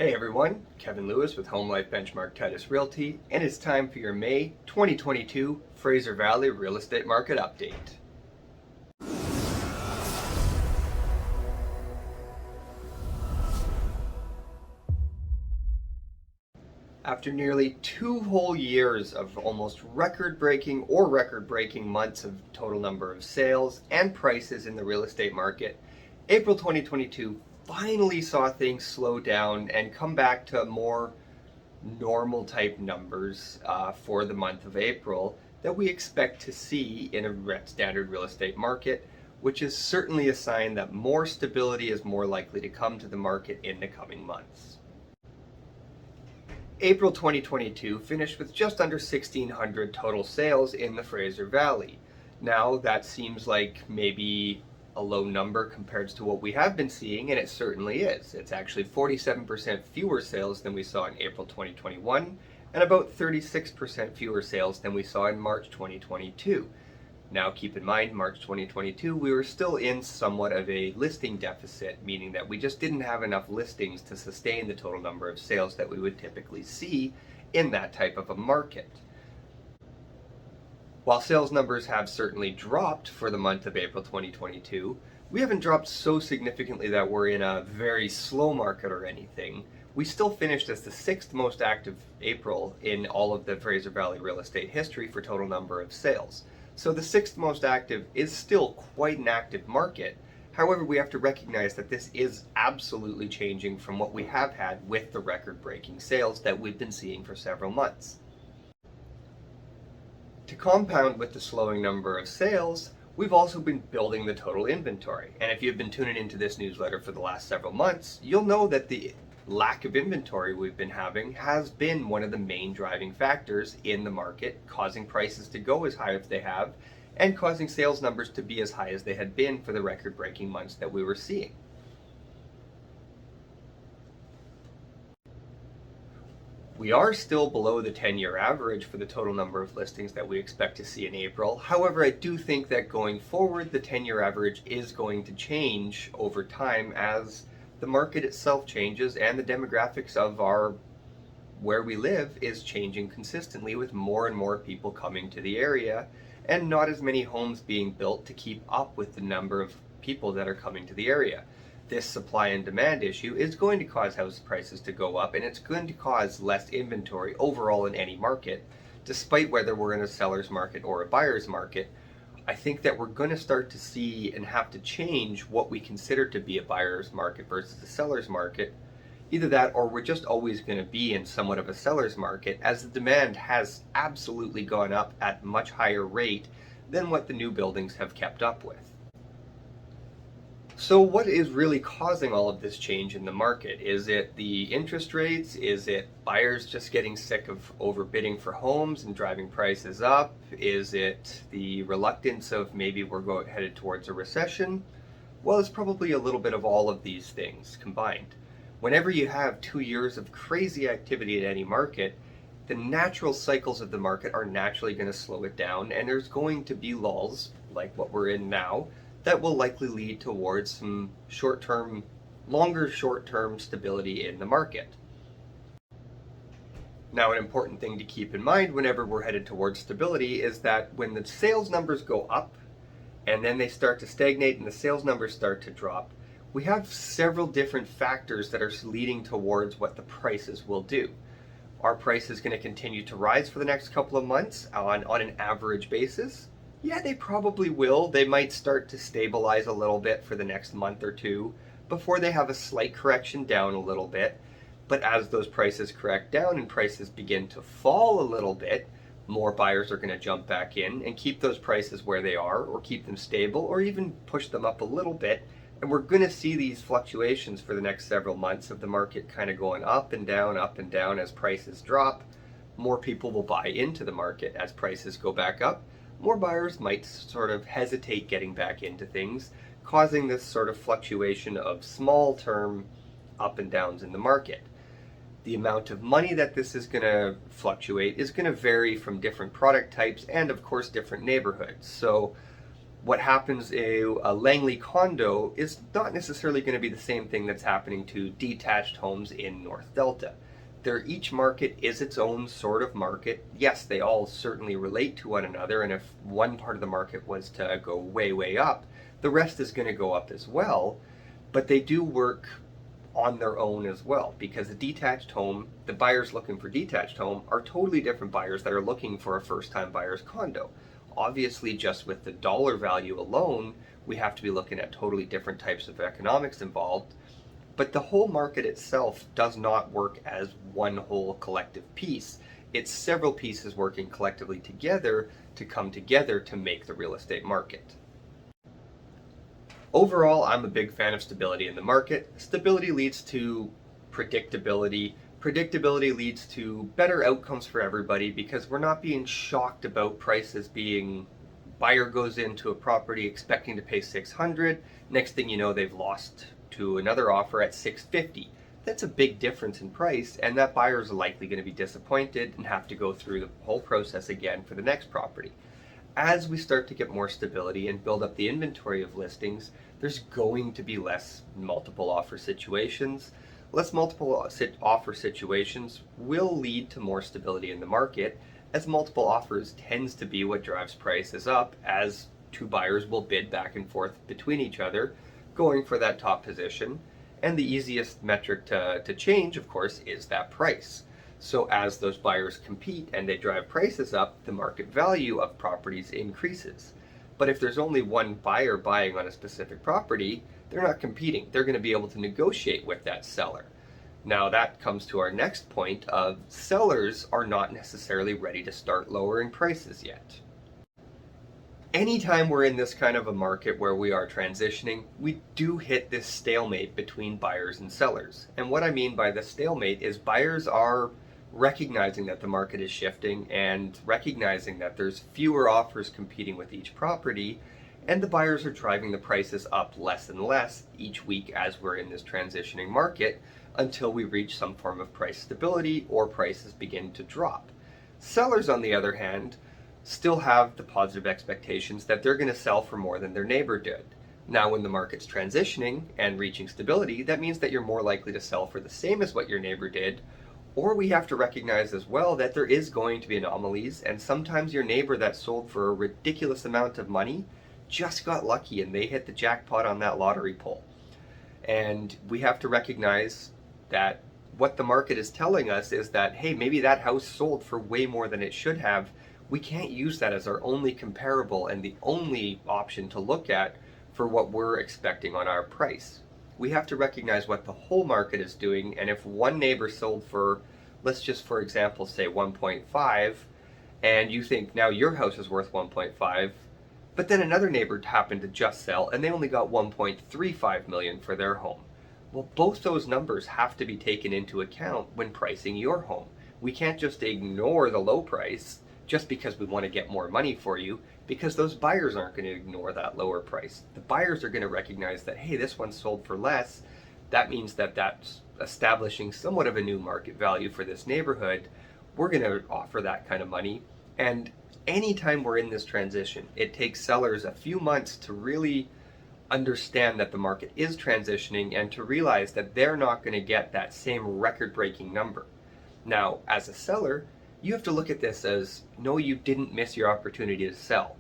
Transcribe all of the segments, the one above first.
Hey everyone, Kevin Lewis with Home Life Benchmark Titus Realty, and it's time for your May 2022 Fraser Valley Real Estate Market Update. After nearly 2 whole years of almost record-breaking months of total number of sales and prices in the real estate market, April 2022 finally saw things slow down and come back to more normal type numbers for the month of April that we expect to see in a standard real estate market, which is certainly a sign that more stability is more likely to come to the market in the coming months. April 2022 finished with just under 1,600 total sales in the Fraser Valley. Now that seems like maybe a low number compared to what we have been seeing, and it certainly is. It's actually 47% fewer sales than we saw in April 2021 and about 36% fewer sales than we saw in March 2022. Now keep in mind, March 2022, we were still in somewhat of a listing deficit, meaning that we just didn't have enough listings to sustain the total number of sales that we would typically see in that type of a market. While sales numbers have certainly dropped for the month of April 2022, we haven't dropped so significantly that we're in a very slow market or anything. We still finished as the 6th most active April in all of the Fraser Valley real estate history for total number of sales. So the 6th most active is still quite an active market. However, we have to recognize that this is absolutely changing from what we have had with the record-breaking sales that we've been seeing for several months. To compound with the slowing number of sales, we've also been building the total inventory. And if you've been tuning into this newsletter for the last several months, you'll know that the lack of inventory we've been having has been one of the main driving factors in the market, causing prices to go as high as they have and causing sales numbers to be as high as they had been for the record-breaking months that we were seeing. We are still below the 10-year average for the total number of listings that we expect to see in April. However, I do think that going forward, the 10-year average is going to change over time as the market itself changes and the demographics of where we live is changing consistently, with more and more people coming to the area and not as many homes being built to keep up with the number of people that are coming to the area. This supply and demand issue is going to cause house prices to go up, and it's going to cause less inventory overall in any market, despite whether we're in a seller's market or a buyer's market. I think that we're going to start to see and have to change what we consider to be a buyer's market versus a seller's market. Either that, or we're just always going to be in somewhat of a seller's market, as the demand has absolutely gone up at a much higher rate than what the new buildings have kept up with. So what is really causing all of this change in the market? Is it the interest rates? Is it buyers just getting sick of overbidding for homes and driving prices up? Is it the reluctance of maybe we're headed towards a recession? Well, it's probably a little bit of all of these things combined. Whenever you have 2 years of crazy activity in any market, the natural cycles of the market are naturally going to slow it down, and there's going to be lulls, like what we're in now, that will likely lead towards some longer short-term stability in the market. Now, an important thing to keep in mind whenever we're headed towards stability is that when the sales numbers go up and then they start to stagnate and the sales numbers start to drop, we have several different factors that are leading towards what the prices will do. Are prices going to continue to rise for the next couple of months on an average basis? Yeah, they probably will. They might start to stabilize a little bit for the next month or two before they have a slight correction down a little bit. But as those prices correct down and prices begin to fall a little bit, more buyers are going to jump back in and keep those prices where they are, or keep them stable, or even push them up a little bit. And we're going to see these fluctuations for the next several months of the market kind of going up and down as prices drop. More people will buy into the market as prices go back up. More buyers might sort of hesitate getting back into things, causing this sort of fluctuation of small-term up and downs in the market. The amount of money that this is going to fluctuate is going to vary from different product types and, of course, different neighborhoods. So What happens a Langley condo is not necessarily going to be the same thing that's happening to detached homes in North Delta. Each market is its own sort of market. Yes, they all certainly relate to one another, and if one part of the market was to go way, way up, the rest is going to go up as well, but they do work on their own as well, because a detached home, the buyers looking for detached home are totally different buyers that are looking for a first-time buyer's condo. Obviously, just with the dollar value alone, we have to be looking at totally different types of economics involved. But the whole market itself does not work as one whole collective piece. It's several pieces working collectively together to come together to make the real estate market. Overall, I'm a big fan of stability in the market. Stability leads to predictability. Predictability leads to better outcomes for everybody because we're not being shocked about prices being, buyer goes into a property expecting to pay 600, next thing you know they've lost to another offer at 650. That's a big difference in price, and that buyer is likely going to be disappointed and have to go through the whole process again for the next property. As we start to get more stability and build up the inventory of listings, there's going to be less multiple offer situations. Less multiple offer situations will lead to more stability in the market, as multiple offers tends to be what drives prices up, as two buyers will bid back and forth between each other, going for that top position. And the easiest metric to change, of course, is that price. So as those buyers compete and they drive prices up, the market value of properties increases. But if there's only one buyer buying on a specific property, they're not competing. They're going to be able to negotiate with that seller. Now that comes to our next point of sellers are not necessarily ready to start lowering prices yet. Anytime we're in this kind of a market where we are transitioning, we do hit this stalemate between buyers and sellers. And what I mean by the stalemate is buyers are recognizing that the market is shifting and recognizing that there's fewer offers competing with each property, and the buyers are driving the prices up less and less each week as we're in this transitioning market until we reach some form of price stability or prices begin to drop. Sellers, on the other hand, still have the positive expectations that they're going to sell for more than their neighbor did. Now, when the market's transitioning and reaching stability, that means that you're more likely to sell for the same as what your neighbor did. Or we have to recognize as well that there is going to be anomalies, and sometimes your neighbor that sold for a ridiculous amount of money just got lucky and they hit the jackpot on that lottery pull. And we have to recognize that what the market is telling us is that, hey, maybe that house sold for way more than it should have. We can't use that as our only comparable and the only option to look at for what we're expecting on our price. We have to recognize what the whole market is doing, and if one neighbor sold for, let's just for example say 1.5, and you think now your house is worth 1.5, but then another neighbor happened to just sell and they only got 1.35 million for their home. Well, both those numbers have to be taken into account when pricing your home. We can't just ignore the low price just because we want to get more money for you, because those buyers aren't going to ignore that lower price. The buyers are going to recognize that, hey, this one sold for less. That means that that's establishing somewhat of a new market value for this neighborhood. We're going to offer that kind of money. And anytime we're in this transition, it takes sellers a few months to really understand that the market is transitioning and to realize that they're not going to get that same record-breaking number. Now, as a seller, you have to look at this as, no, you didn't miss your opportunity to sell.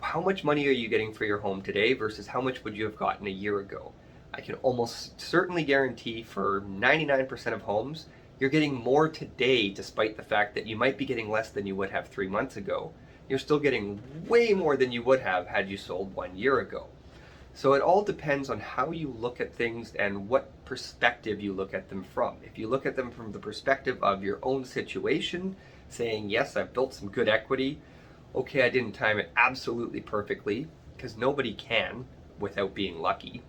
How much money are you getting for your home today versus how much would you have gotten a year ago? I can almost certainly guarantee for 99% of homes, you're getting more today despite the fact that you might be getting less than you would have 3 months ago. You're still getting way more than you would have had you sold 1 year ago. So it all depends on how you look at things and what perspective you look at them from. If you look at them from the perspective of your own situation, saying, yes, I've built some good equity. Okay, I didn't time it absolutely perfectly, because nobody can without being lucky.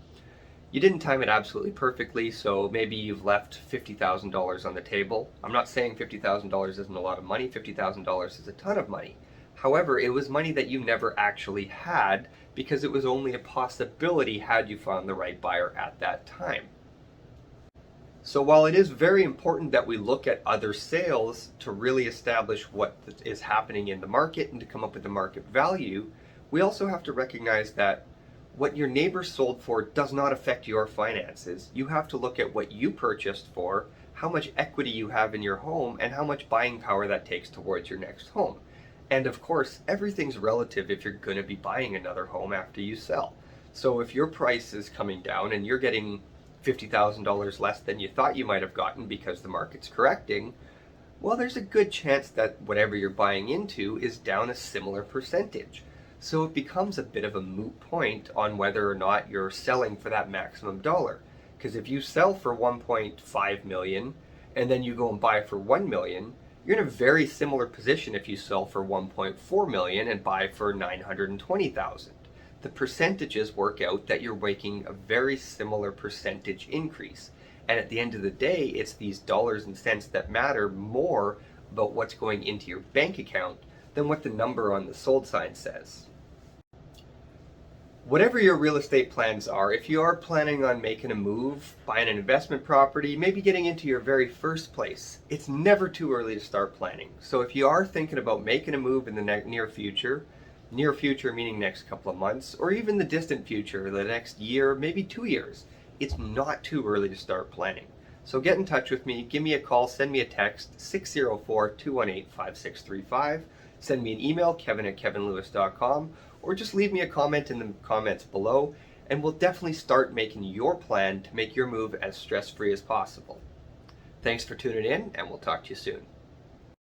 You didn't time it absolutely perfectly, so maybe you've left $50,000 on the table. I'm not saying $50,000 isn't a lot of money. $50,000 is a ton of money. However, it was money that you never actually had because it was only a possibility had you found the right buyer at that time. So while it is very important that we look at other sales to really establish what is happening in the market and to come up with the market value, We also have to recognize that what your neighbor sold for does not affect your finances. You have to look at what you purchased for, how much equity you have in your home, and how much buying power that takes towards your next home. And of course, everything's relative if you're going to be buying another home after you sell. So if your price is coming down and you're getting $50,000 less than you thought you might have gotten because the market's correcting, well, there's a good chance that whatever you're buying into is down a similar percentage. So it becomes a bit of a moot point on whether or not you're selling for that maximum dollar. Because if you sell for 1.5 million and then you go and buy for 1 million, you're in a very similar position if you sell for 1.4 million and buy for 920,000. The percentages work out that you're making a very similar percentage increase. And at the end of the day, it's these dollars and cents that matter more about what's going into your bank account than what the number on the sold sign says. Whatever your real estate plans are, if you are planning on making a move, buying an investment property, maybe getting into your very first place, it's never too early to start planning. So if you are thinking about making a move in the near future meaning next couple of months, or even the distant future, the next year, maybe 2 years, it's not too early to start planning. So get in touch with me, give me a call, send me a text, 604-218-5635, send me an email, kevin@kevinlewis.com, or just leave me a comment in the comments below, and we'll definitely start making your plan to make your move as stress-free as possible. Thanks for tuning in, and we'll talk to you soon.